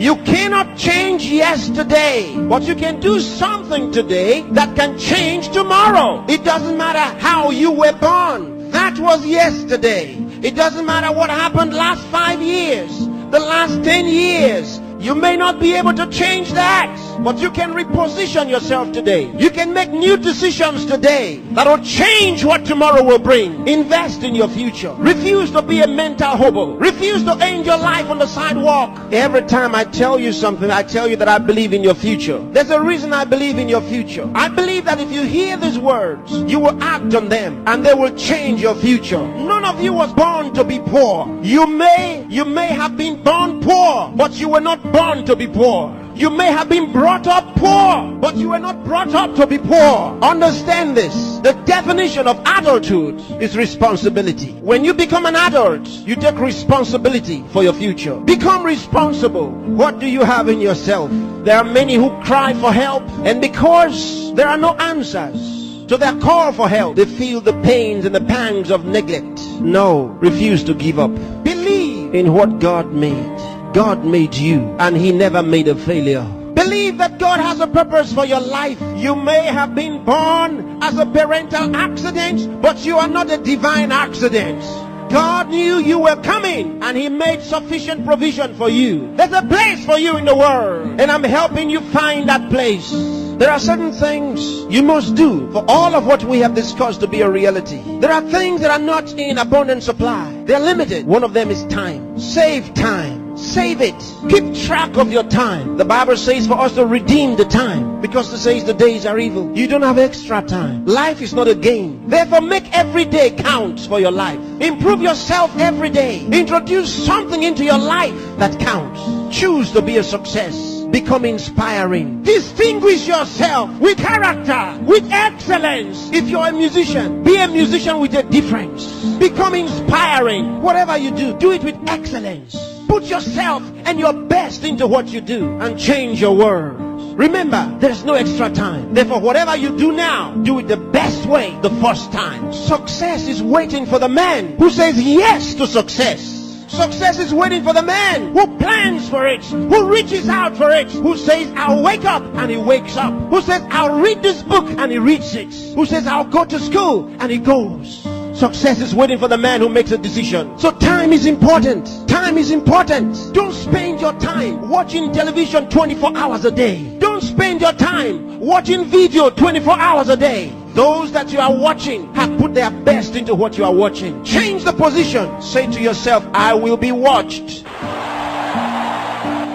You cannot change yesterday, but you can do something today that can change tomorrow. It doesn't matter how you were born. That was yesterday. It doesn't matter what happened last 5 years, the last 10 years. You may not be able to change that, but you can reposition yourself today. You can make new decisions today that will change what tomorrow will bring. Invest in your future. Refuse to be a mental hobo. Refuse to end your life on the sidewalk. Every time I tell you something, I tell you that I believe in your future. There's a reason I believe in your future. I believe that if you hear these words, you will act on them and they will change your future. None of you was born to be poor. You may have been born poor, but you were not born to be poor. You may have been brought up poor, but you were not brought up to be poor. Understand this. The definition of adulthood is responsibility. When you become an adult, you take responsibility for your future. Become responsible. What do you have in yourself? There are many who cry for help, and because there are no answers to their call for help, they feel the pains and the pangs of neglect. No, refuse to give up. Believe in what God made. God made you, and He never made a failure. Believe that God has a purpose for your life. You may have been born as a parental accident, but you are not a divine accident. God knew you were coming, and He made sufficient provision for you. There's a place for you in the world, and I'm helping you find that place. There are certain things you must do for all of what we have discussed to be a reality. There are things that are not in abundant supply. They're limited. One of them is time. Save time. Save it. Keep track of your time. The Bible says for us to redeem the time, because it says the days are evil. You don't have extra time. Life is not a game. Therefore, make every day count for your life. Improve yourself every day. Introduce something into your life that counts. Choose to be a success. Become inspiring. Distinguish yourself with character, with excellence. If you're a musician, be a musician with a difference. Become inspiring. Whatever you do, do it with excellence. Put yourself and your best into what you do and change your world. Remember, there's no extra time. Therefore, whatever you do now, do it the best way the first time. Success is waiting for the man who says yes to success. Success is waiting for the man who plans for it, who reaches out for it, who says, I'll wake up, and he wakes up. Who says, I'll read this book, and he reads it. Who says, I'll go to school, and he goes. Success is waiting for the man who makes a decision. So time is important. Time is important. Don't spend your time watching television 24 hours a day. Don't spend your time watching video 24 hours a day. Those that you are watching have put their best into what you are watching. Change the position. Say to yourself, I will be watched.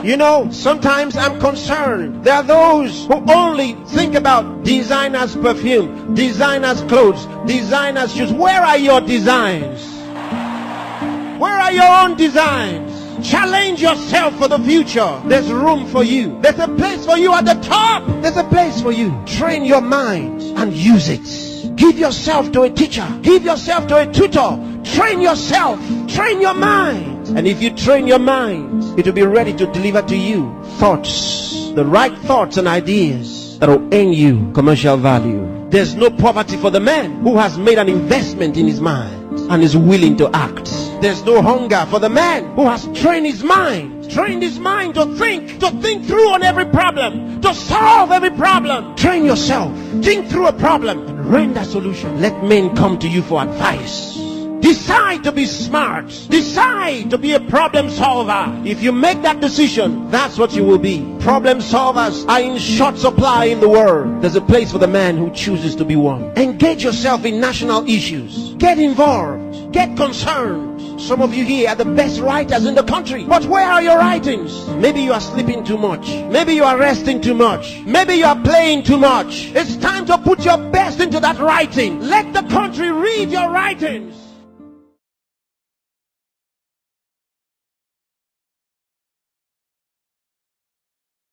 You know, sometimes I'm concerned. There are those who only think about designers' perfume, designers' clothes, designers' shoes. Where are your designs? Where are your own designs? Challenge yourself for the future. There's room for you. There's a place for you at the top. There's a place for you. Train your mind and use it. Give yourself to a teacher. Give yourself to a tutor. Train yourself. Train your mind. And if you train your mind, it will be ready to deliver to you thoughts, the right thoughts and ideas that will earn you commercial value. There's no poverty for the man who has made an investment in his mind and is willing to act. There's no hunger for the man who has trained his mind to think through on every problem, to solve every problem. Train yourself. Think through a problem and render a solution. Let men come to you for advice. Decide to be smart. Decide to be a problem solver. If you make that decision, that's what you will be. Problem solvers are in short supply in the world. There's a place for the man who chooses to be one. Engage yourself in national issues. Get involved. Get concerned. Some of you here are the best writers in the country. But where are your writings? Maybe you are sleeping too much. Maybe you are resting too much. Maybe you are playing too much. It's time to put your best into that writing. Let the country read your writings.